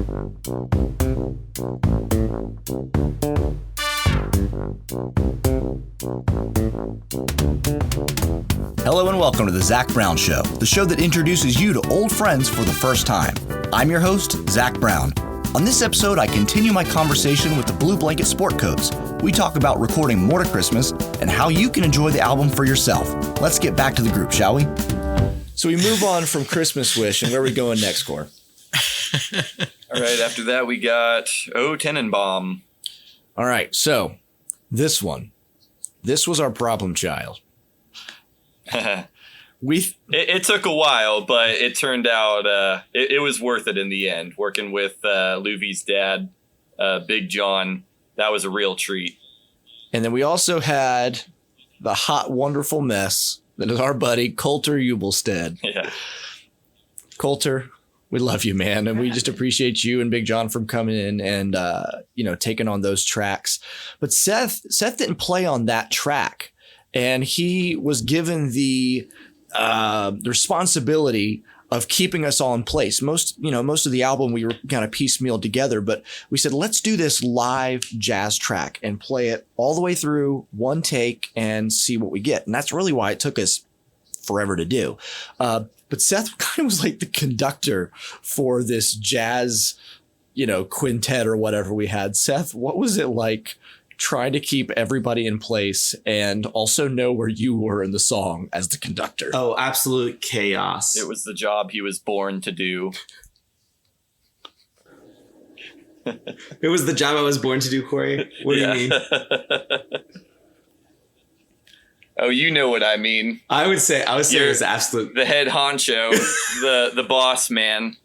Hello and welcome to the Zach Brown Show, the show that introduces you to old friends for the first time. I'm your host, Zach Brown. On this episode, I continue my conversation with the Blue Blanket Sport Codes. We talk about recording More to Christmas and how you can enjoy the album for yourself. Let's get back to the group, shall we? So we move on from Christmas Wish, and where are we going next, Core? All right, after that we got O Tenenbaum. All right, so this was our problem child. It took a while, but it turned out it was worth it in the end. Working with Luvy's dad, Big John, that was a real treat. And then we also had the hot, wonderful mess that is our buddy Colter Ubelstead. Yeah, Colter, we love you, man, and we just appreciate you and Big John from coming in and taking on those tracks. But Seth didn't play on that track, and he was given the responsibility of keeping us all in place. Most of the album we were kind of piecemealed together, but we said, let's do this live jazz track and play it all the way through one take and see what we get. And that's really why it took us forever to do. But Seth kind of was like the conductor for this jazz, quintet or whatever we had. Seth, what was it like trying to keep everybody in place and also know where you were in the song as the conductor? Oh, absolute chaos. it was the job he was born to do. It was the job I was born to do, Corey. What do you mean? Oh, you know what I mean. I would say it was absolute. The head honcho, the boss man,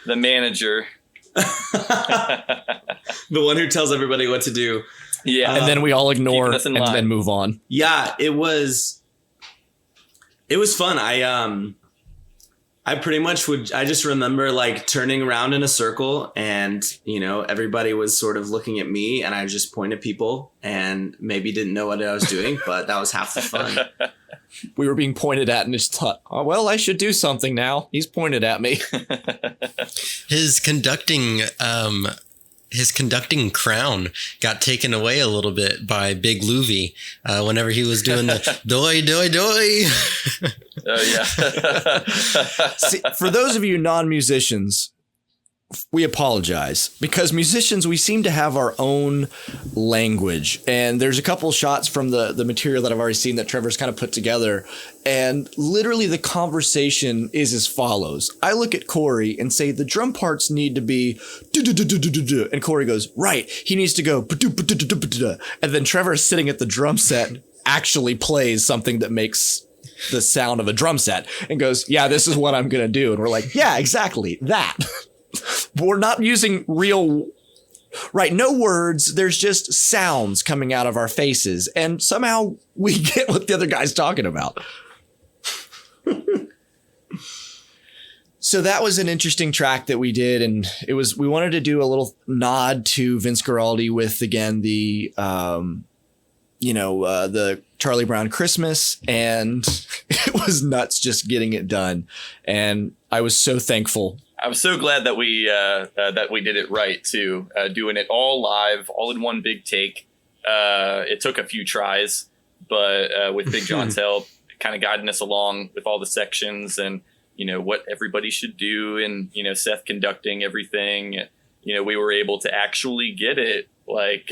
the manager. The one who tells everybody what to do. Yeah. And then we all ignore us in and line. then move on. Yeah, it was fun. I pretty much I just remember like turning around in a circle and, everybody was sort of looking at me and I just pointed at people and maybe didn't know what I was doing, but that was half the fun. We were being pointed at and just thought, oh, well, I should do something now. He's pointed at me. His conducting crown got taken away a little bit by Big Luvy whenever he was doing the doi doi doi. Oh yeah. See, for those of you non-musicians, we apologize because musicians, we seem to have our own language. And there's a couple shots from the material that I've already seen that Trevor's kind of put together. And literally the conversation is as follows. I look at Corey and say, the drum parts need to be do-do-do-do-do-do. And Corey goes, right. He needs to go. And then Trevor is sitting at the drum set, actually plays something that makes the sound of a drum set and goes, yeah, this is what I'm going to do. And we're like, yeah, exactly that. We're not using real, right? No words. There's just sounds coming out of our faces. And somehow we get what the other guy's talking about. So that was an interesting track that we did. And we wanted to do a little nod to Vince Guaraldi with, again, the Charlie Brown Christmas. And it was nuts just getting it done. And I was so thankful. I was so glad that we did it right too, doing it all live, all in one big take. It took a few tries, but with Big John's help, kind of guiding us along with all the sections and what everybody should do, and Seth conducting everything. We were able to actually get it like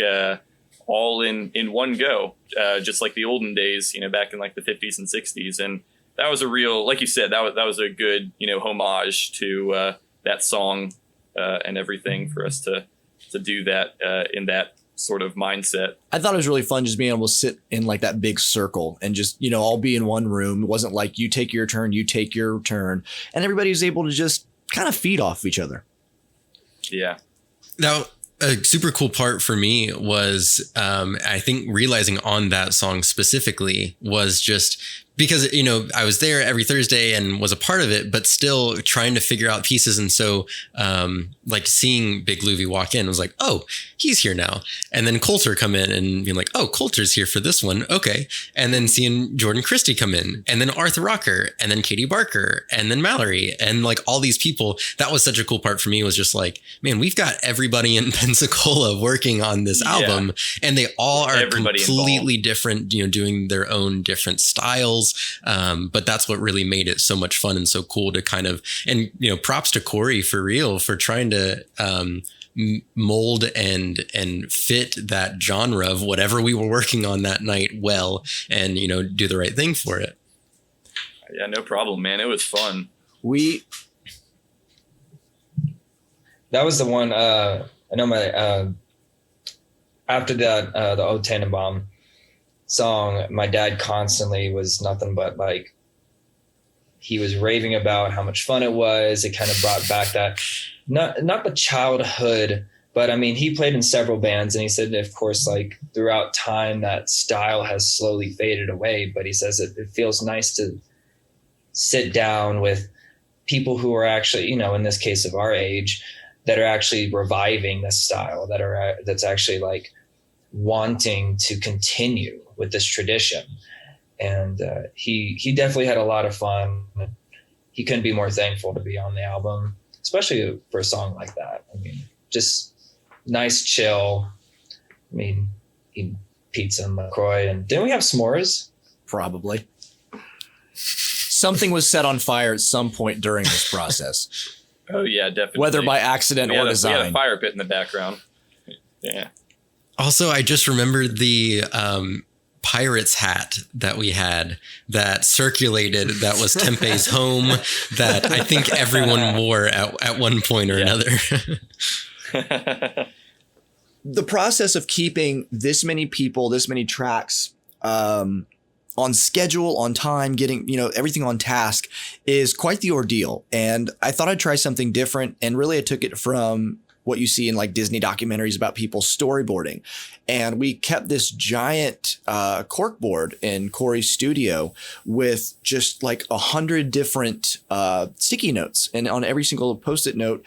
all in one go, just like the olden days, back in like the 50s and 60s, and that was a real, like you said, that was a good, homage to that song and everything for us to do that in that sort of mindset. I thought it was really fun just being able to sit in like that big circle and just, all be in one room. It wasn't like you take your turn, and everybody was able to just kind of feed off each other. Yeah. Now, a super cool part for me was, I think realizing on that song specifically was just because, you know, I was there every Thursday and was a part of it, but still trying to figure out pieces. And so, like seeing Big Louvie walk in was like, oh, he's here now. And then Coulter come in and being like, oh, Coulter's here for this one. Okay. And then seeing Jordan Christie come in, and then Arthur Rocker, and then Katie Barker, and then Mallory, and like all these people. That was such a cool part for me, was just like, man, we've got everybody in Pensacola working on this album, and they all are completely different, you know, doing their own different styles. But that's what really made it so much fun and so cool to kind of, and, you know, props to Corey for real for trying to, mold and fit that genre of whatever we were working on that night well, and, you know, do the right thing for it. Yeah, no problem, man. It was fun. That was the one, I know my, after that, the O Tannenbaum song, my dad constantly was nothing but like, he was raving about how much fun it was. It kind of brought back that, not the childhood, but I mean, he played in several bands, and he said, of course, like throughout time, that style has slowly faded away. But he says it feels nice to sit down with people who are actually, you know, in this case of our age, that are actually reviving this style, that's actually like wanting to continue with this tradition. And he definitely had a lot of fun. He couldn't be more thankful to be on the album, especially for a song like that. I mean, just nice, chill. I mean, eat pizza and LaCroix, and didn't we have s'mores? Probably. Something was set on fire at some point during this process. Oh yeah, definitely. Whether by accident or design. We had a fire pit in the background. Yeah. Also, I just remembered the Pirates hat that we had that circulated, that was Tempe's home, that I think everyone wore at one point or another. The process of keeping this many people, this many tracks on schedule, on time, getting, you know, everything on task is quite the ordeal. And I thought I'd try something different. And really, I took it from what you see in like Disney documentaries about people storyboarding. And we kept this giant corkboard in Corey's studio with just like 100 different sticky notes. And on every single Post-it note,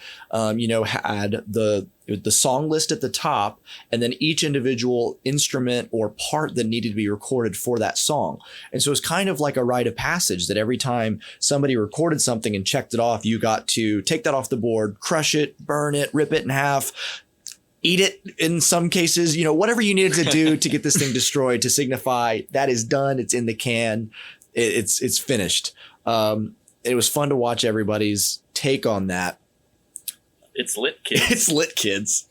you know, had the song list at the top, and then each individual instrument or part that needed to be recorded for that song. And so it's kind of like a rite of passage that every time somebody recorded something and checked it off, you got to take that off the board, crush it, burn it, rip it in half, eat it in some cases, you know, whatever you needed to do to get this thing destroyed to signify that is done. It's in the can. It's finished. It was fun to watch everybody's take on that. It's lit, kids. It's lit, kids.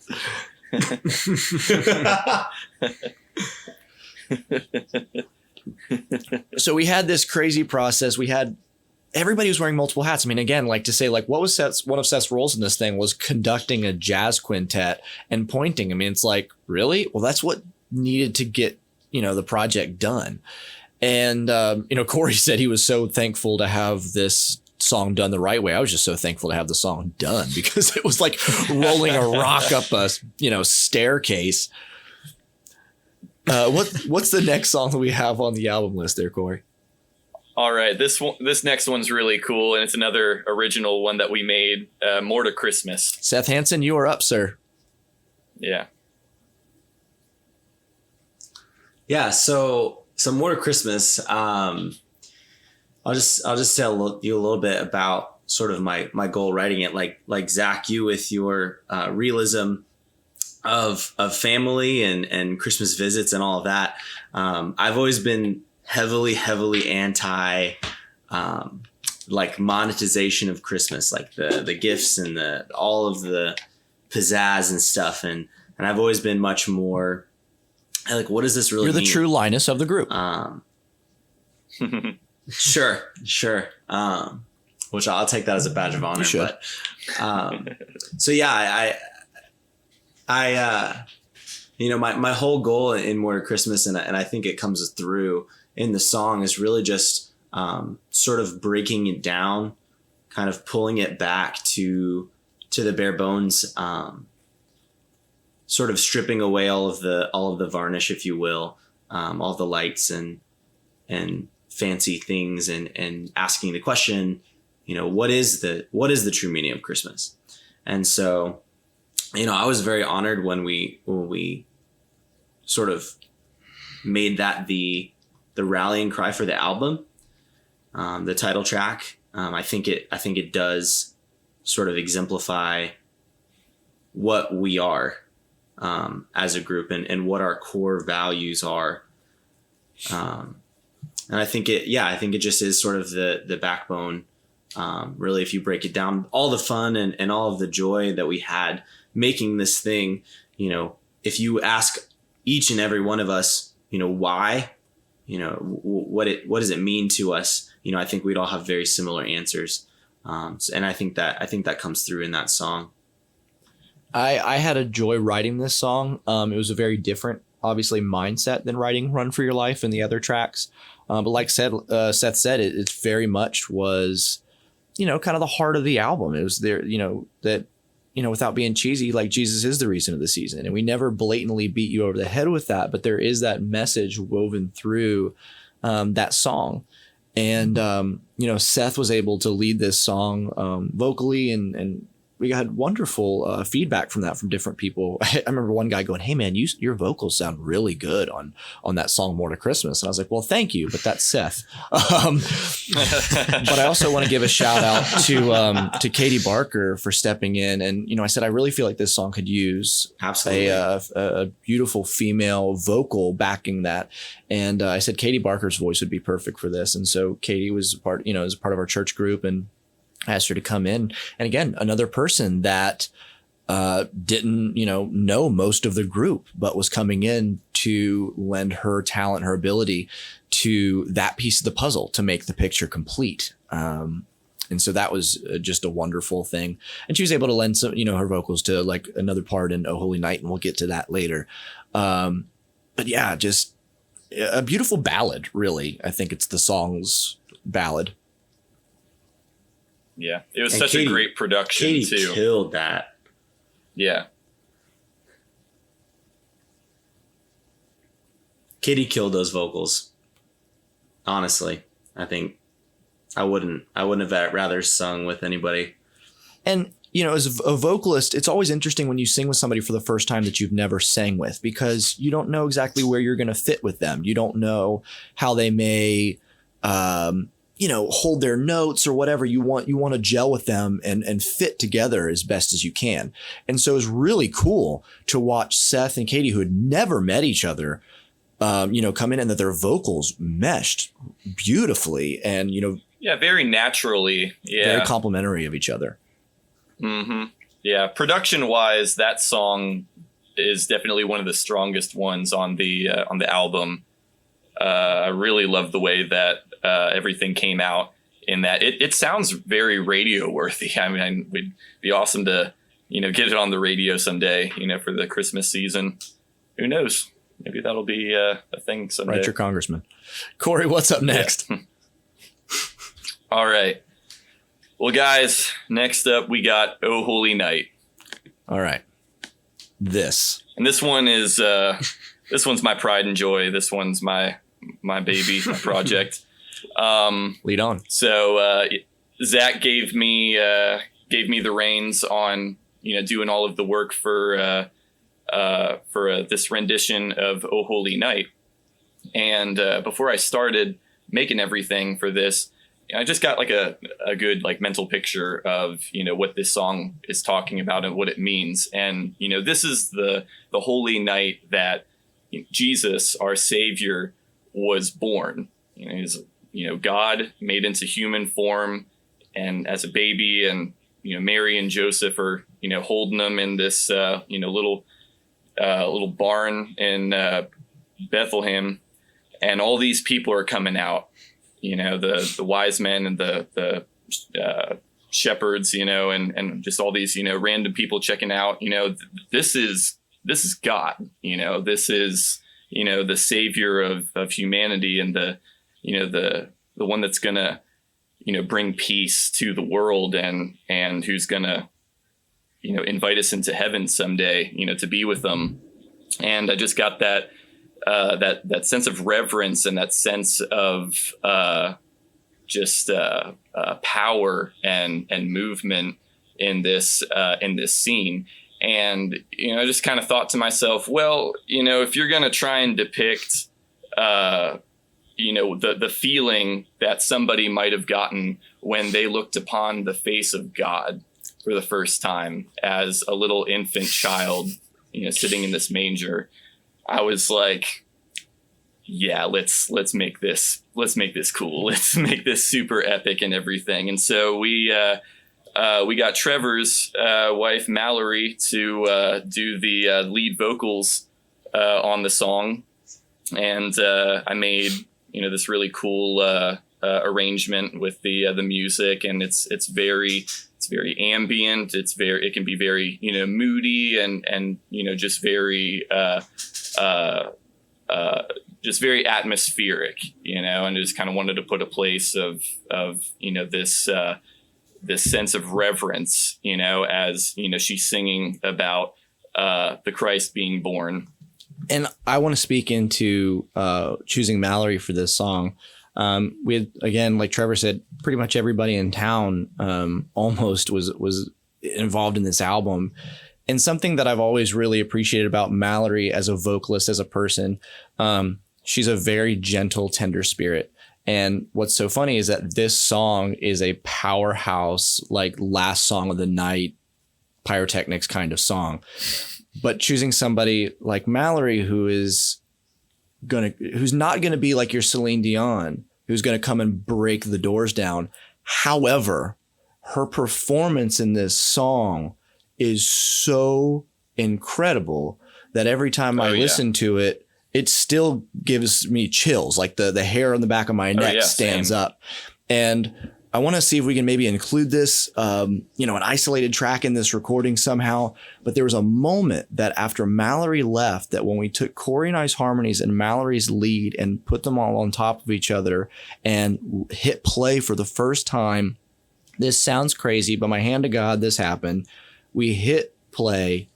So we had this crazy process. We had everybody was wearing multiple hats. I mean, again, like to say, like, what was one of Seth's roles in this thing was conducting a jazz quintet and pointing. I mean, it's like, really? Well, that's what needed to get, you know, the project done. And, you know, Corey said he was so thankful to have this song done the right way. I was just so thankful to have the song done because it was like rolling a rock up a, you know, staircase. What's the next song that we have on the album list there, Corey? All right, this next one's really cool, and it's another original one that we made, More to Christmas. Seth Hansen, you are up, sir. Yeah. Yeah, so More to Christmas. I'll just tell you a little bit about sort of my goal writing it. Like Zach, you with your realism of family and Christmas visits and all of that. I've always been heavily anti like monetization of Christmas, like the gifts and all of the pizzazz and stuff. And I've always been much more like, what does this really mean? You're the true Linus of the group. Sure. Which I'll take that as a badge of honor. You should. But, so yeah, I you know, my whole goal in More to Christmas, and I think it comes through in the song, is really just sort of breaking it down, kind of pulling it back to the bare bones, sort of stripping away all of the varnish, if you will, all the lights and fancy things and asking the question, what is the true meaning of Christmas? And so, I was very honored when we sort of made that the rallying cry for the album, the title track. I think it does sort of exemplify what we are as a group and what our core values are. And I think it just is sort of the backbone. Really, if you break it down, all the fun and all of the joy that we had making this thing, if you ask each and every one of us, why, what does it mean to us? I think we'd all have very similar answers. And I think that comes through in that song. I had a joy writing this song. It was a very different, obviously, mindset than writing Run for Your Life and the other tracks. But like Seth said, it very much was, kind of the heart of the album. It was there, that, without being cheesy, like Jesus is the reason of the season. And we never blatantly beat you over the head with that, but there is that message woven through that song. And, Seth was able to lead this song vocally, and we had wonderful feedback from that from different people. I remember one guy going, "Hey man, your vocals sound really good on that song More to Christmas." And I was like, "Well, thank you, but that's Seth." But I also want to give a shout out to Katie Barker for stepping in. And, I said, I really feel like this song could use absolutely a beautiful female vocal backing that. And I said, Katie Barker's voice would be perfect for this. And so Katie was part of our church group, and I asked her to come in. And again, another person that didn't, know most of the group, but was coming in to lend her talent, her ability to that piece of the puzzle to make the picture complete. And so that was just a wonderful thing. And she was able to lend some, her vocals to like another part in Oh Holy Night, and we'll get to that later. But yeah, just a beautiful ballad, really. I think it's the song's ballad. Yeah, it was such a great production, Katie too. Killed that. Yeah. Katie killed those vocals. Honestly, I think I wouldn't have rather sung with anybody. And, as a vocalist, it's always interesting when you sing with somebody for the first time that you've never sang with, because you don't know exactly where you're going to fit with them. You don't know how they may, hold their notes or whatever. You want to gel with them and fit together as best as you can. And so it was really cool to watch Seth and Katie, who had never met each other, come in, and that their vocals meshed beautifully and, very naturally. Yeah. Very complimentary of each other. Mm-hmm. Yeah. Production wise, that song is definitely one of the strongest ones on the album. I really love the way that everything came out in that. It sounds very radio worthy. I mean, it'd be awesome to, get it on the radio someday, for the Christmas season. Who knows? Maybe that'll be a thing someday. Write your congressman. Corey, what's up next? Yeah. All right. Well, guys, next up we got Oh Holy Night. All right. And this one is this one's my pride and joy. This one's my baby, my project. Lead on. So Zach gave me the reins on doing all of the work for this rendition of Oh Holy Night. And before I started making everything for this, I just got like a good like mental picture of what this song is talking about and what it means. And this is the holy night that Jesus, our Savior, was born. He's God made into human form, and as a baby, and Mary and Joseph are holding him in this little barn in Bethlehem, and all these people are coming out. The wise men and the shepherds, and just all these random people checking out. This is God. This is the Savior of humanity, and the one that's gonna bring peace to the world, and who's gonna invite us into heaven someday, to be with them. And I just got that that sense of reverence and that sense of just power and movement in this scene. And, I just kind of thought to myself, well, if you're going to try and depict, the feeling that somebody might have gotten when they looked upon the face of God for the first time as a little infant child, sitting in this manger, I was like, yeah, let's make this cool. Let's make this super epic and everything. And so we got Trevor's wife, Mallory, to do the lead vocals on the song. And I made, this really cool arrangement with the music, and it's very ambient. It can be very, moody and just very very atmospheric, and I just kind of wanted to put a place of this sense of reverence, as, she's singing about the Christ being born. And I want to speak into choosing Mallory for this song. We had, again, like Trevor said, pretty much everybody in town almost was involved in this album. And something that I've always really appreciated about Mallory as a vocalist, as a person, she's a very gentle, tender spirit. And what's so funny is that this song is a powerhouse, like last song of the night, pyrotechnics kind of song. But choosing somebody like Mallory, who's not gonna be like your Celine Dion, who's gonna come and break the doors down. However, her performance in this song is so incredible that every time I listen to it, it still gives me chills. Like the hair on the back of my neck stands up. And I want to see if we can maybe include this, an isolated track in this recording somehow. But there was a moment that after Mallory left, that when we took Corey and I's harmonies and Mallory's lead and put them all on top of each other and hit play for the first time. This sounds crazy, but my hand to God, this happened. We hit play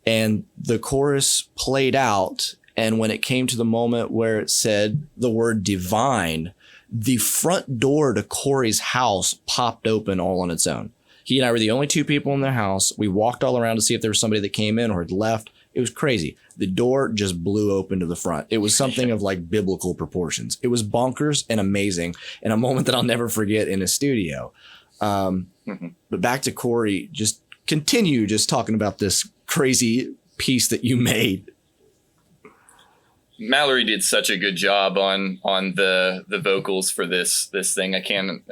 and the chorus played out. And when it came to the moment where it said the word divine, the front door to Corey's house popped open all on its own. He and I were the only two people in the house. We walked all around to see if there was somebody that came in or had left. It was crazy. The door just blew open to the front. It was something of like biblical proportions. It was bonkers and amazing, and a moment that I'll never forget in a studio. But back to Corey, just continue just talking about this crazy piece that you made. Mallory did such a good job on the vocals for this thing. I can't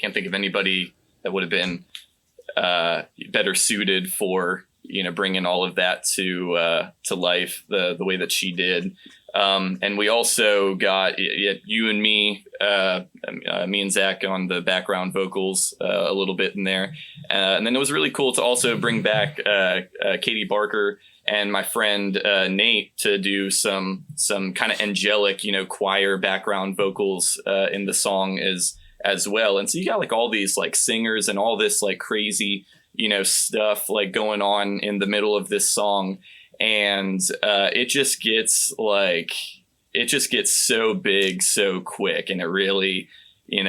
think of anybody that would have been better suited for bringing all of that to life the way that she did. And we also got you and me and Zach on the background vocals a little bit in there. And then it was really cool to also bring back Katie Barker and my friend Nate to do some kind of angelic, choir background vocals in the song as well. And so you got like all these like singers and all this like crazy, stuff like going on in the middle of this song. And it just gets so big so quick, and it really, it's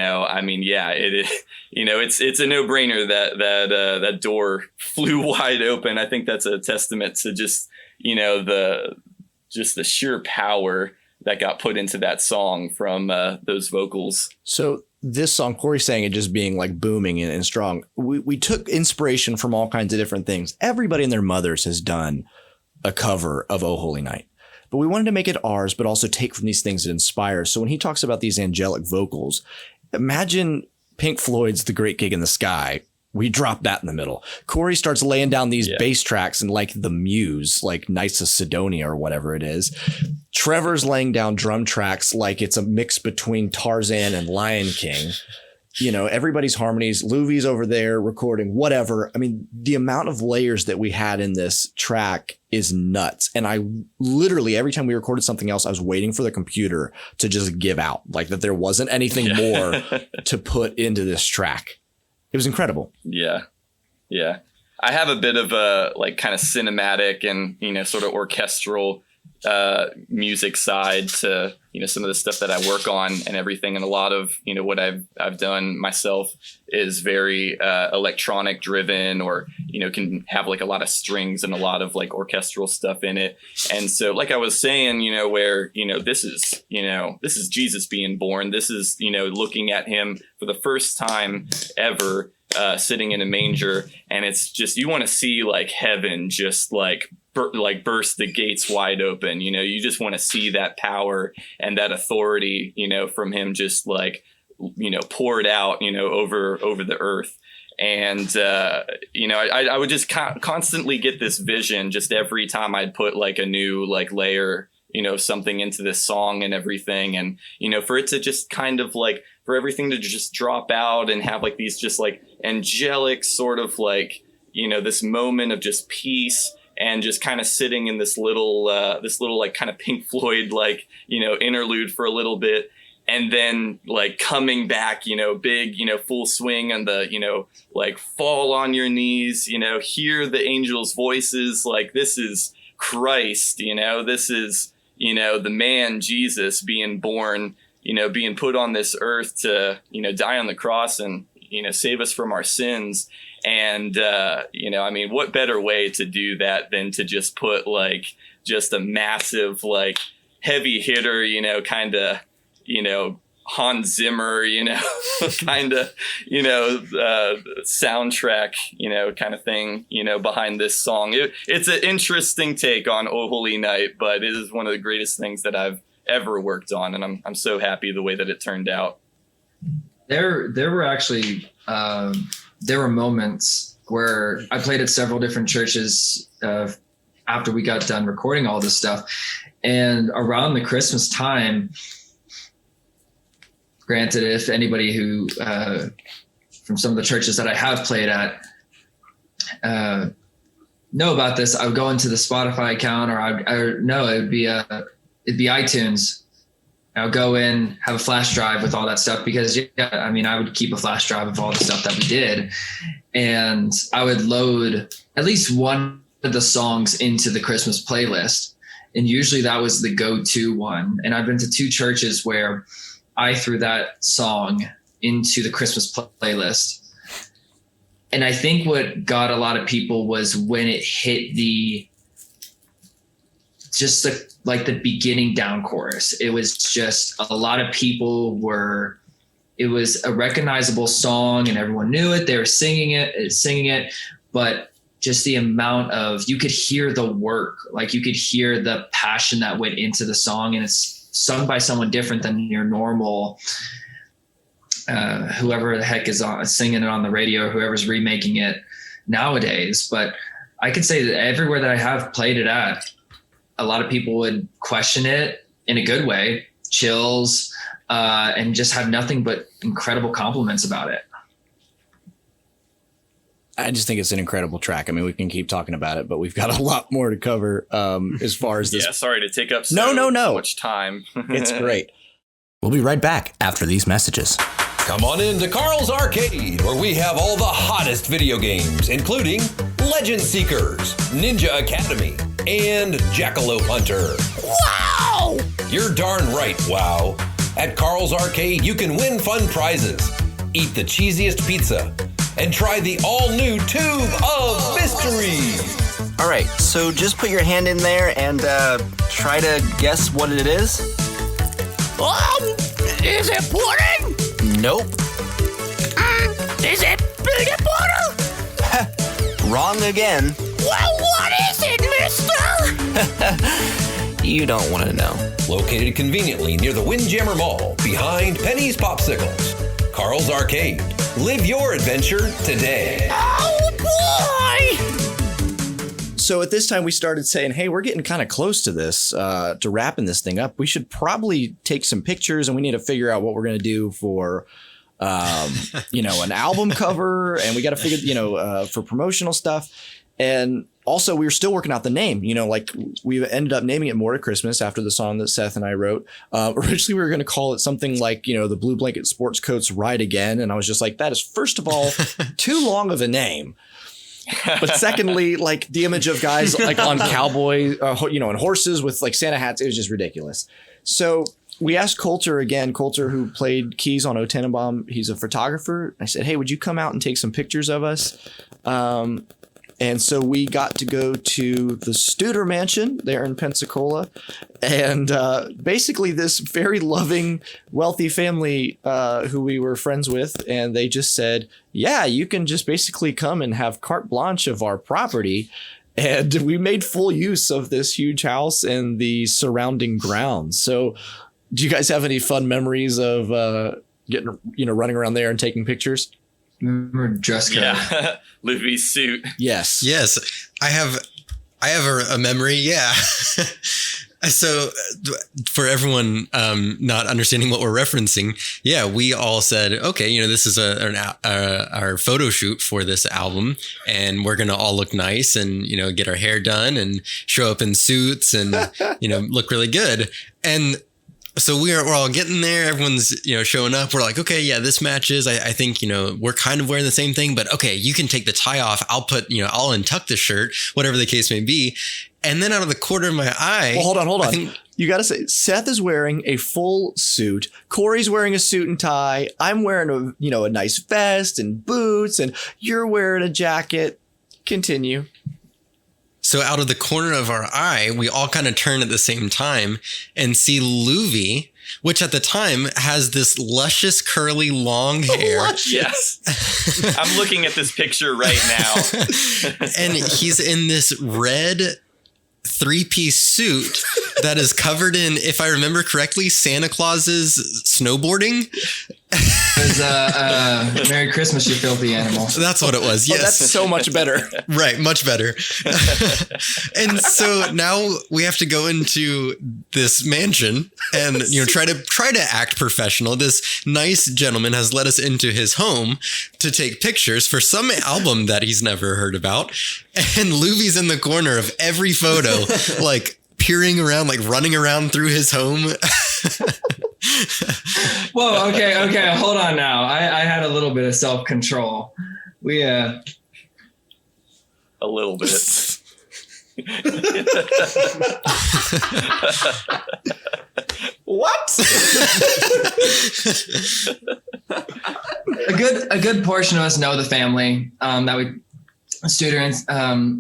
a no-brainer that door flew wide open. I think that's a testament to just the sheer power that got put into that song from those vocals. So this song, Corey sang it just being like booming and strong. We took inspiration from all kinds of different things. Everybody and their mothers has done a cover of Oh Holy Night, but we wanted to make it ours, but also take from these things that inspire. So when he talks about these angelic vocals, imagine Pink Floyd's The Great Gig in the Sky. We drop that in the middle. Corey starts laying down these bass tracks and like the Muse, like Knights of Sidonia or whatever it is. Trevor's laying down drum tracks like it's a mix between Tarzan and Lion King. Everybody's harmonies. Luvy's over there recording whatever. I mean, the amount of layers that we had in this track is nuts. And I literally, every time we recorded something else, I was waiting for the computer to just give out, like that there wasn't anything more to put into this track. It was incredible. Yeah. I have a bit of a like kind of cinematic and, sort of orchestral music side to, some of the stuff that I work on and everything. And a lot of, what I've done myself is very electronic driven, or, can have like a lot of strings and a lot of like orchestral stuff in it. And so like I was saying, where, this is Jesus being born. This is, looking at him for the first time ever, sitting in a manger. And it's just, you want to see like heaven just like burst the gates wide open. You just want to see that power and that authority, from him, just like, poured out, over the earth. And, I would just constantly get this vision just every time I'd put like a new like layer, something into this song and everything. And, for it to just kind of like, for everything to just drop out and have like these just like angelic sort of like, this moment of just peace, and just kind of sitting in this little like kind of Pink Floyd, like, interlude for a little bit. And then like coming back, big, full swing on the, like fall on your knees, hear the angels' voices. Like, this is Christ, this is, the man Jesus being born, being put on this earth to, die on the cross and, save us from our sins. And, what better way to do that than to just put like just a massive, like heavy hitter, kind of, Hans Zimmer, kind of, soundtrack, kind of thing, behind this song. It's an interesting take on Oh Holy Night, but it is one of the greatest things that I've ever worked on. And I'm so happy the way that it turned out. There were actually, there were moments where I played at several different churches after we got done recording all this stuff. And around the Christmas time, granted, if anybody who from some of the churches that I have played at know about this, I would go into the Spotify account, it'd be iTunes. I'll go in, have a flash drive with all that stuff, because I would keep a flash drive of all the stuff that we did, and I would load at least one of the songs into the Christmas playlist. And usually that was the go-to one. And I've been to 2 churches where I threw that song into the Christmas playlist. And I think what got a lot of people was when it hit the beginning down chorus. It was just a lot of people it was a recognizable song and everyone knew it. They were singing it, but just the amount of, you could hear the work, like you could hear the passion that went into the song, and it's sung by someone different than your normal, whoever the heck is singing it on the radio, whoever's remaking it nowadays. But I could say that everywhere that I have played it at, a lot of people would question it in a good way, chills, and just have nothing but incredible compliments about it. I just think it's an incredible track. I mean, we can keep talking about it, but we've got a lot more to cover as far as this. Yeah, sorry to take up so much time. It's great. We'll be right back after these messages. Come on in to Carl's Arcade, where we have all the hottest video games, including Legend Seekers, Ninja Academy, and Jackalope Hunter. Wow! You're darn right, wow. At Carl's Arcade, you can win fun prizes, eat the cheesiest pizza, and try the all-new Tube of Mystery. All right, so just put your hand in there and try to guess what it is. Is it pudding? Nope. Is it peanut butter? Wrong again. Well, what is it, mister? You don't want to know. Located conveniently near the Windjammer Mall, behind Penny's Popsicles. Carl's Arcade. Live your adventure today. Oh, boy! So at this time we started saying, hey, we're getting kind of close to this, to wrapping this thing up. We should probably take some pictures, and we need to figure out what we're going to do for, an album cover, and we got to figure, for promotional stuff. And also we were still working out the name, like we ended up naming it More to Christmas after the song that Seth and I wrote. Originally we were going to call it something like, the Blue Blanket Sports Coats Ride Again. And I was just like, that is, first of all, too long of a name. But secondly, like the image of guys like on cowboy, and horses with like Santa hats, it was just ridiculous. So we asked Coulter again, Coulter who played keys on O Tannenbaum. He's a photographer. I said, hey, would you come out and take some pictures of us? And so we got to go to the Studer Mansion there in Pensacola. And basically this very loving, wealthy family who we were friends with. And they just said, yeah, you can just basically come and have carte blanche of our property. And we made full use of this huge house and the surrounding grounds. So do you guys have any fun memories of running around there and taking pictures? Remember dress code? Yeah, Luffy's suit. Yes. I have a memory. Yeah. So for everyone not understanding what we're referencing, yeah, we all said, okay, this is our photo shoot for this album, and we're gonna all look nice and get our hair done and show up in suits and look really good. And so we're all getting there. Everyone's, showing up. We're like, okay, yeah, this matches. I think, we're kind of wearing the same thing, but okay, you can take the tie off. I'll put, I'll untuck the shirt, whatever the case may be. And then out of the corner of my eye. Well, hold on. You got to say, Seth is wearing a full suit. Corey's wearing a suit and tie. I'm wearing a nice vest and boots, and you're wearing a jacket. Continue. So out of the corner of our eye, we all kind of turn at the same time and see Luvi, which at the time has this luscious, curly, long hair. Yes. I'm looking at this picture right now. And he's in this red 3-piece suit that is covered in, if I remember correctly, Santa Claus's snowboarding. It was Merry Christmas, you filthy animal. That's what it was. Yes. That's so much better. Right. Much better. And so now we have to go into this mansion and, try to act professional. This nice gentleman has let us into his home to take pictures for some album that he's never heard about. And Luvi's in the corner of every photo, like peering around, like running around through his home. Whoa, okay, hold on now. I had a little bit of self-control. We a little bit. What? A good portion of us know the family that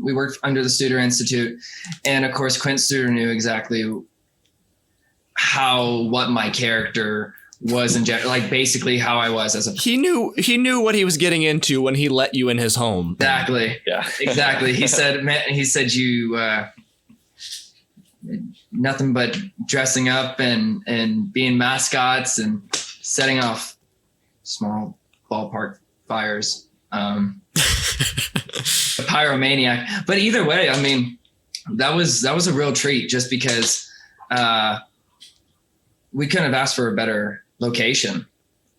we worked under the Studer Institute, and of course Quint Studer knew exactly what my character was in general, like basically how I was as a. He knew what he was getting into when he let you in his home. Exactly. Yeah. Exactly. He said you nothing but dressing up and being mascots and setting off small ballpark fires. A pyromaniac. But either way, I mean, that was a real treat just because we couldn't have asked for a better location.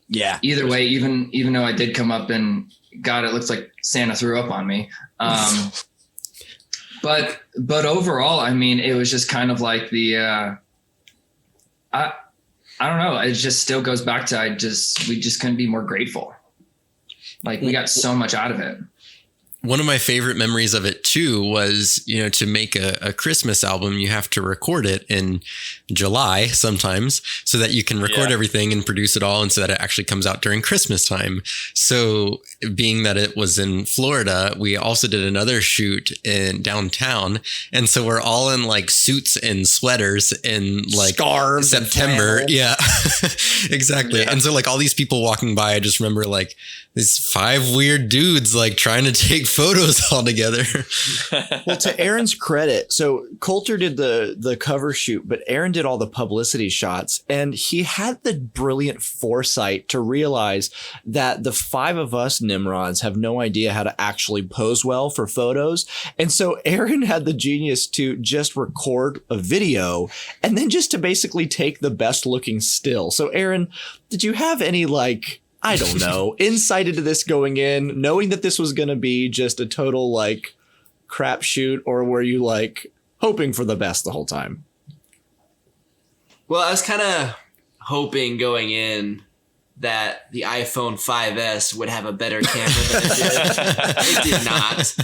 Yeah. Either way, even though I did come up and God, it looks like Santa threw up on me. But overall, I mean, it was just kind of like I don't know. It just still goes back to we just couldn't be more grateful. Like we got so much out of it. One of my favorite memories of it too was, to make a Christmas album, you have to record it in July sometimes so that you can record everything and produce it all. And so that it actually comes out during Christmas time. So being that it was in Florida, we also did another shoot in downtown. And so we're all in like suits and sweaters in like scarves, September. Yeah, exactly. Yeah. And so like all these people walking by, I just remember like these 5 weird dudes like trying to take photos all together. Well, to Aaron's credit, so Coulter did the cover shoot, but Aaron did all the publicity shots, and he had the brilliant foresight to realize that the 5 of us Nimrods have no idea how to actually pose well for photos. And so Aaron had the genius to just record a video and then just to basically take the best looking still. So Aaron, did you have any I don't know, insight into this going in, knowing that this was going to be just a total crap shoot, or were you hoping for the best the whole time? Well, I was kind of hoping going in that the iPhone 5S would have a better camera than it did. It did not.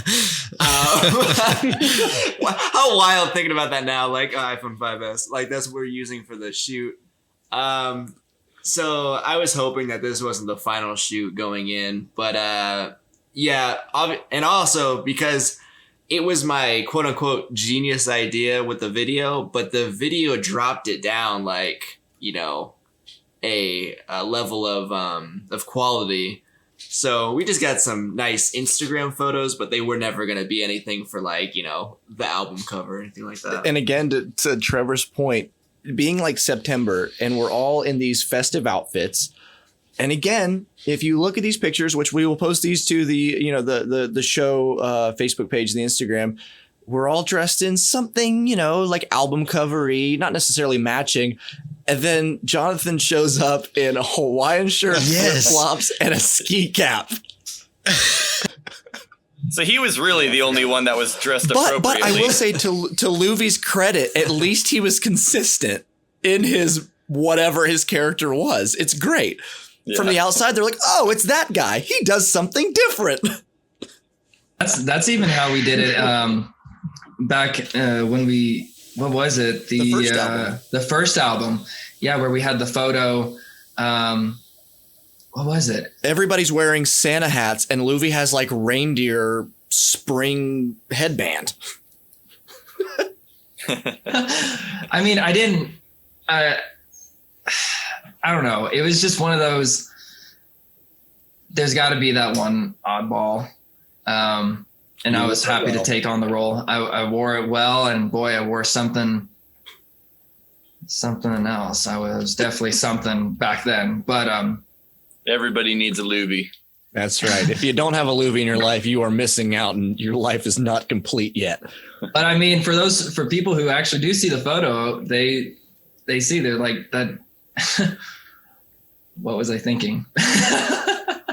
How wild thinking about that now, like iPhone 5S, like that's what we're using for the shoot. So I was hoping that this wasn't the final shoot going in, but yeah, and also because it was my quote unquote genius idea with the video, but the video dropped it down like, you know, a level of quality. So we just got some nice Instagram photos, but they were never going to be anything for like, you know, the album cover or anything like that. And again, to Trevor's point, being like September and we're all in these festive outfits. And again, if you look at these pictures, which we will post these to the, you know, the show Facebook page, the Instagram, we're all dressed in something, you know, like album covery, not necessarily matching. And then Jonathan shows up in a Hawaiian shirt, flip-flops, and a ski cap. So he was really the only one that was dressed appropriately. But I will say to Luvy's credit, at least he was consistent in his whatever his character was. It's great. Yeah. From the outside, they're like, oh, it's that guy. He does something different. That's even how we did it back when we, what was it? The first album. Yeah, where we had the photo. What was it? Everybody's wearing Santa hats and Luvy has like reindeer spring headband. I mean, I don't know. It was just one of those, there's got to be that one oddball. And I was happy to take on the role. I wore it well, and boy, I wore something else. I was definitely something back then, but everybody needs a Luvy. That's right. If you don't have a Luvy in your life, you are missing out, and your life is not complete yet. But I mean, for people who actually do see the photo, they see, they're like that. What was I thinking?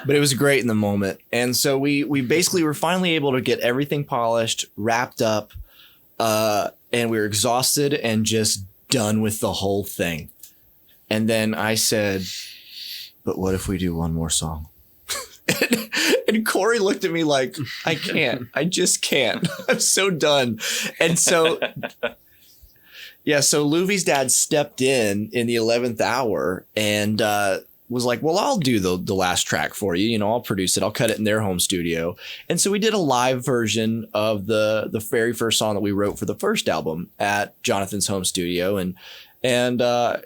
But it was great in the moment. And so we basically were finally able to get everything polished, wrapped up, and we were exhausted and just done with the whole thing. And then I said, but what if we do one more song? And Corey looked at me like, I can't. I just can't. I'm so done. And so, yeah, so Luvy's dad stepped in the 11th hour and was like, well, I'll do the last track for you. You know, I'll produce it. I'll cut it in their home studio. And so we did a live version of the very first song that we wrote for the first album at Jonathan's home studio. And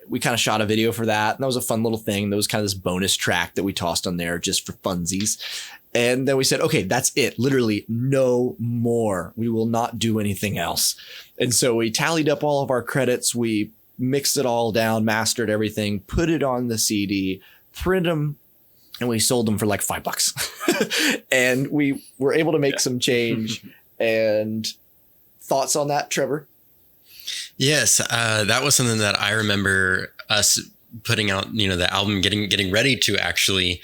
we kind of shot a video for that. And that was a fun little thing. There was kind of this bonus track that we tossed on there just for funsies. And then we said, okay, that's it. Literally no more. We will not do anything else. And so we tallied up all of our credits. We mixed it all down, mastered everything, put it on the CD, printed them, and we sold them for like $5. And we were able to make some change. And thoughts on that, Trevor? Yes, that was something that I remember us putting out, you know, the album, getting ready to actually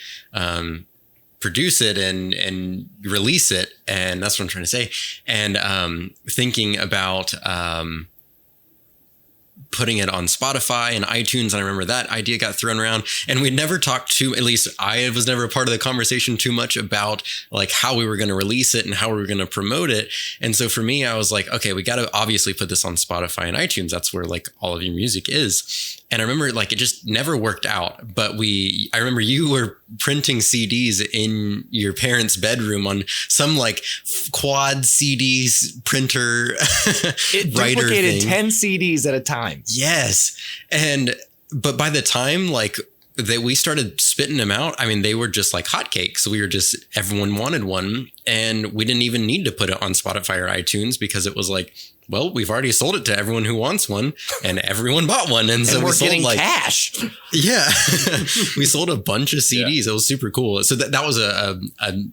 produce it and release it. And that's what I'm trying to say. And thinking about putting it on Spotify and iTunes. And I remember that idea got thrown around, and we'd never talked to, at least I was never a part of the conversation too much about like how we were going to release it and how we were going to promote it. And so for me, I was like, okay, we got to obviously put this on Spotify and iTunes. That's where like all of your music is. And I remember like it just never worked out, but I remember you were printing CDs in your parents' bedroom on some like quad CDs printer. It duplicated 10 CDs at a time. Yes. But by the time like that we started spitting them out, I mean, they were just like hotcakes. Everyone wanted one, and we didn't even need to put it on Spotify or iTunes because it was like, well, we've already sold it to everyone who wants one, and everyone bought one. And so we're getting cash. Yeah. We sold a bunch of CDs. Yeah. It was super cool. So that was a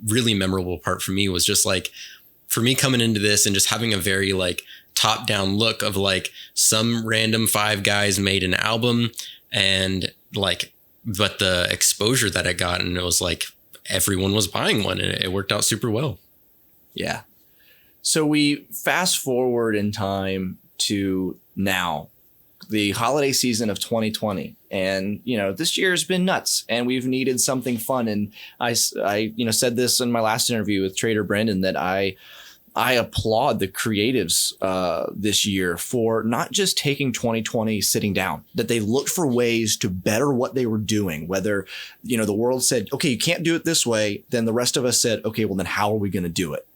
really memorable part for me, was just like, for me coming into this and just having a very like top down look of like some random 5 guys made an album, and like, but the exposure that it got, and it was like everyone was buying one, and it worked out super well. Yeah. So we fast forward in time to now, the holiday season of 2020. And, this year has been nuts and we've needed something fun. And I said this in my last interview with Trader Brendan that I applaud the creatives this year for not just taking 2020 sitting down, that they looked for ways to better what they were doing. Whether, the world said, okay, you can't do it this way. Then the rest of us said, okay, well, then how are we going to do it?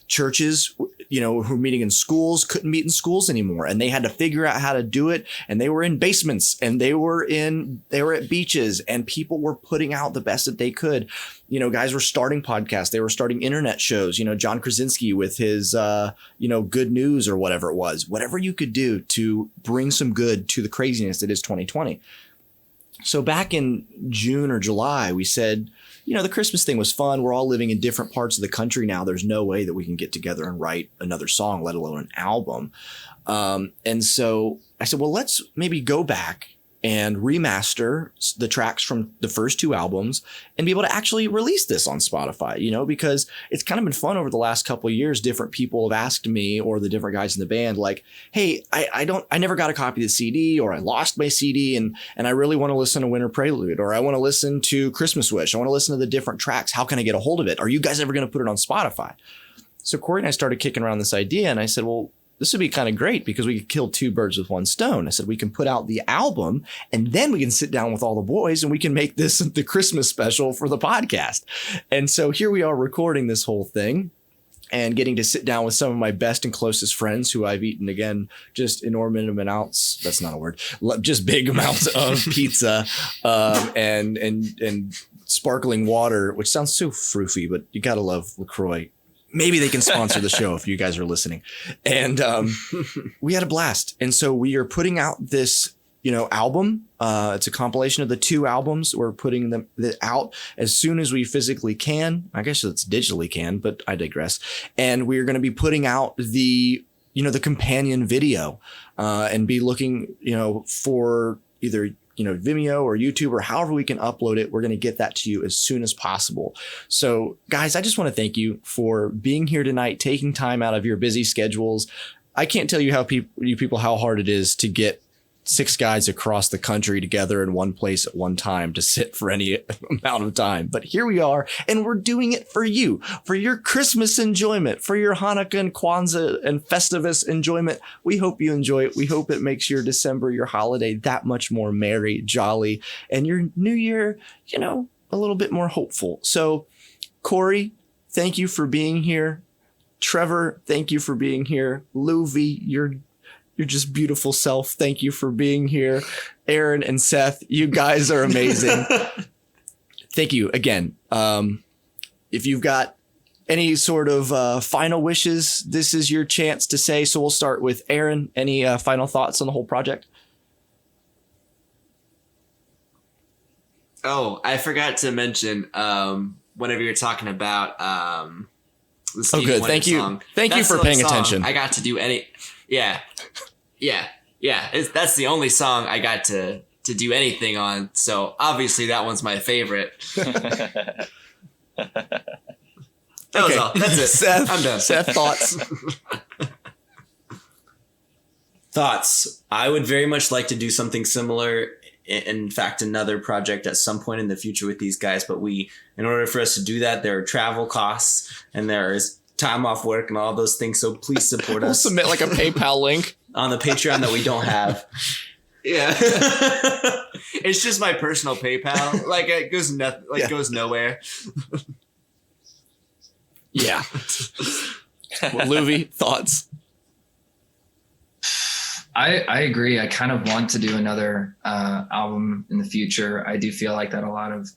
Churches, who were meeting in schools couldn't meet in schools anymore. And they had to figure out how to do it. And they were in basements and they were at beaches and people were putting out the best that they could. Guys were starting podcasts. They were starting internet shows, John Krasinski with his, Good News or whatever it was, whatever you could do to bring some good to the craziness that is 2020. So back in June or July, we said, the Christmas thing was fun. We're all living in different parts of the country now. There's no way that we can get together and write another song, let alone an album. And so I said, well, let's maybe go back and remaster the tracks from the first two albums and be able to actually release this on Spotify, because it's kind of been fun over the last couple of years. Different people have asked me or the different guys in the band, like, hey, I never got a copy of the CD, or I lost my CD and I really want to listen to Winter Prelude, or I want to listen to Christmas Wish. I want to listen to the different tracks. How can I get a hold of it? Are you guys ever going to put it on Spotify? So Corey and I started kicking around this idea and I said, well, this would be kind of great because we could kill two birds with one stone. I said, we can put out the album and then we can sit down with all the boys and we can make this the Christmas special for the podcast. And so here we are recording this whole thing and getting to sit down with some of my best and closest friends who I've eaten, again, just inordinate amounts. That's not a word. Just big amounts of pizza and sparkling water, which sounds so froofy, but you got to love LaCroix. Maybe they can sponsor the show if you guys are listening. And we had a blast. And so we are putting out this, album. It's a compilation of the two albums. We're putting them out as soon as we physically can. I guess it's digitally can, but I digress. And we're going to be putting out the companion video and be looking, for either Vimeo or YouTube or however we can upload it. We're going to get that to you as soon as possible. So guys, I just want to thank you for being here tonight, taking time out of your busy schedules. I can't tell you how hard it is to get 6 guys across the country together in one place at one time to sit for any amount of time. But here we are, and we're doing it for you, for your Christmas enjoyment, for your Hanukkah and Kwanzaa and Festivus enjoyment. We hope you enjoy it. We hope it makes your December, your holiday, that much more merry, jolly, and your new year, a little bit more hopeful. So, Corey, thank you for being here. Trevor, thank you for being here. Louie, you're just beautiful self. Thank you for being here. Aaron and Seth, you guys are amazing. Thank you again. If you've got any sort of final wishes, this is your chance to say. So we'll start with Aaron. Any final thoughts on the whole project? Oh, I forgot to mention whenever you're talking about the Stevie good. Wonder Thank you. song. Thank you for paying attention. I got to do any. Yeah. That's the only song I got to do anything on. So obviously that one's my favorite. That was all. That's it. Seth, I'm done. Seth, thoughts? Thoughts. I would very much like to do something similar. In fact, another project at some point in the future with these guys. But in order for us to do that, there are travel costs and there is time off work and all those things. So please support us. We'll submit like a PayPal link on the Patreon that we don't have. Yeah. It's just my personal PayPal. Like it goes goes nowhere. Yeah. Well, Louie, thoughts? I agree. I kind of want to do another album in the future. I do feel like that a lot of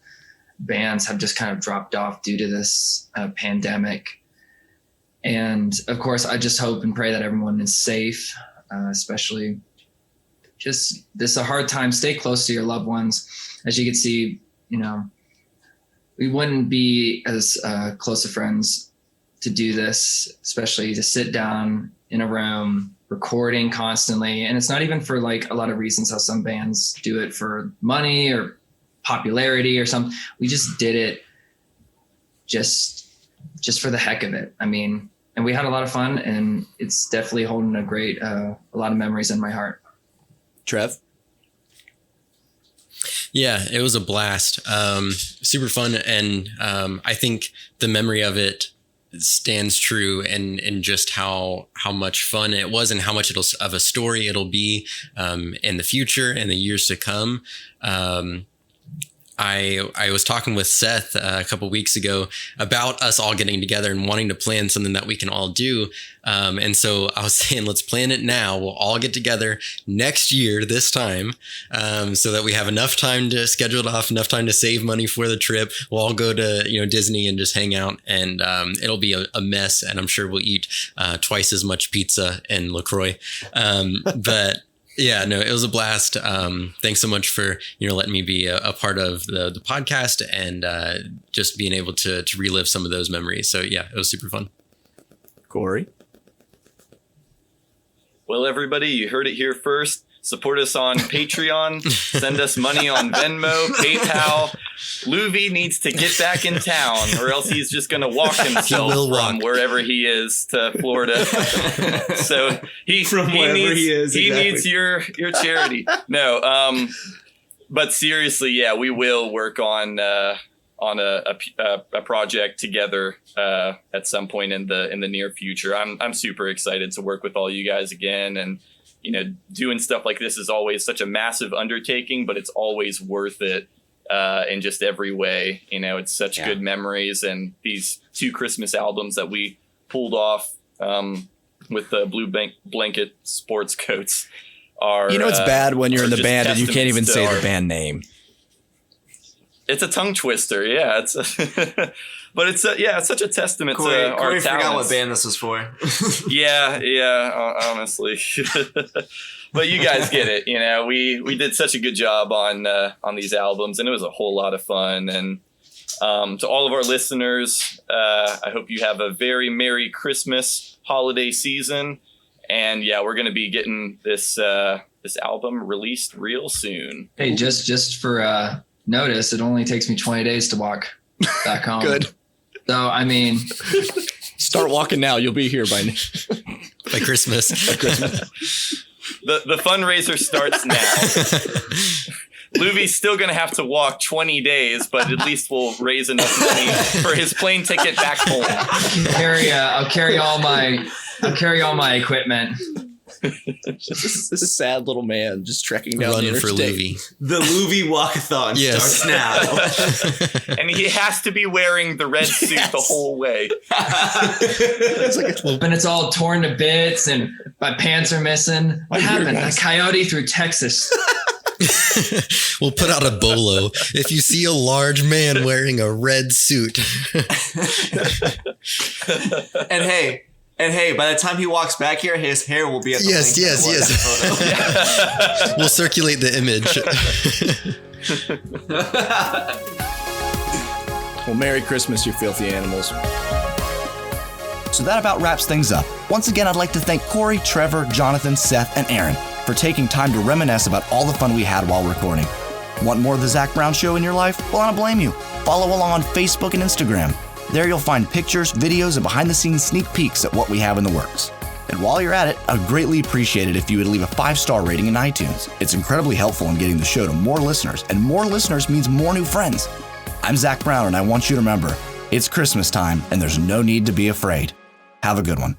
bands have just kind of dropped off due to this pandemic. And of course, I just hope and pray that everyone is safe, especially just this is a hard time. Stay close to your loved ones. As you can see, we wouldn't be as close of friends to do this, especially to sit down in a room recording constantly. And it's not even for like a lot of reasons how some bands do it for money or popularity or something. We just did it just for the heck of it. I mean, and we had a lot of fun and it's definitely holding a lot of memories in my heart. Trev? Yeah, it was a blast. Super fun. And I think the memory of it stands true and just how much fun it was and how much of a story it'll be in the future and the years to come. I was talking with Seth a couple weeks ago about us all getting together and wanting to plan something that we can all do. And so I was saying, let's plan it now. We'll all get together next year, this time, so that we have enough time to schedule it off, enough time to save money for the trip. We'll all go to, Disney and just hang out, and it'll be a mess. And I'm sure we'll eat twice as much pizza and LaCroix. But yeah, no, it was a blast. Thanks so much for, letting me be a part of the podcast and just being able to relive some of those memories. So yeah, it was super fun. Corey? Well, everybody, you heard it here first. Support us on Patreon. Send us money on Venmo, PayPal. Luvi needs to get back in town, or else he's just going to walk himself from wherever he is to Florida. So he needs your charity. No, but seriously, yeah, we will work on a project together at some point in the near future. I'm super excited to work with all you guys again, and doing stuff like this is always such a massive undertaking, but it's always worth it in just every way. It's such good memories, and these 2 Christmas albums that we pulled off with the Blue Blanket sports coats are. It's bad when you're in the band and you can't even say the band name. It's a tongue twister, yeah. It's but it's such a testament to our Corey talents. Forgot what band this was for. yeah, honestly. But you guys get it. We did such a good job on these albums, and it was a whole lot of fun. And to all of our listeners, I hope you have a very Merry Christmas holiday season. And yeah, we're going to be getting this album released real soon. Hey, just for notice, it only takes me 20 days to walk back home. Good. So, I mean, start walking now. You'll be here by Christmas. The fundraiser starts now. Luvi's still going to have to walk 20 days, but at least we'll raise enough money for his plane ticket back home. I'll carry all my equipment. This sad little man just trekking down the interstate. For Luvi. The Luvi Walkathon starts now. And he has to be wearing the red suit the whole way. And it's all torn to bits and my pants are missing. What happened? A coyote through Texas. We'll put out a bolo if you see a large man wearing a red suit. And hey, by the time he walks back here, his hair will be at the Yes. We'll circulate the image. Well, Merry Christmas, you filthy animals. So that about wraps things up. Once again, I'd like to thank Corey, Trevor, Jonathan, Seth, and Aaron for taking time to reminisce about all the fun we had while recording. Want more of the Zach Brown Show in your life? Well, I don't blame you. Follow along on Facebook and Instagram. There you'll find pictures, videos, and behind-the-scenes sneak peeks at what we have in the works. And while you're at it, I'd greatly appreciate it if you would leave a 5-star rating in iTunes. It's incredibly helpful in getting the show to more listeners, and more listeners means more new friends. I'm Zach Brown, and I want you to remember, it's Christmas time, and there's no need to be afraid. Have a good one.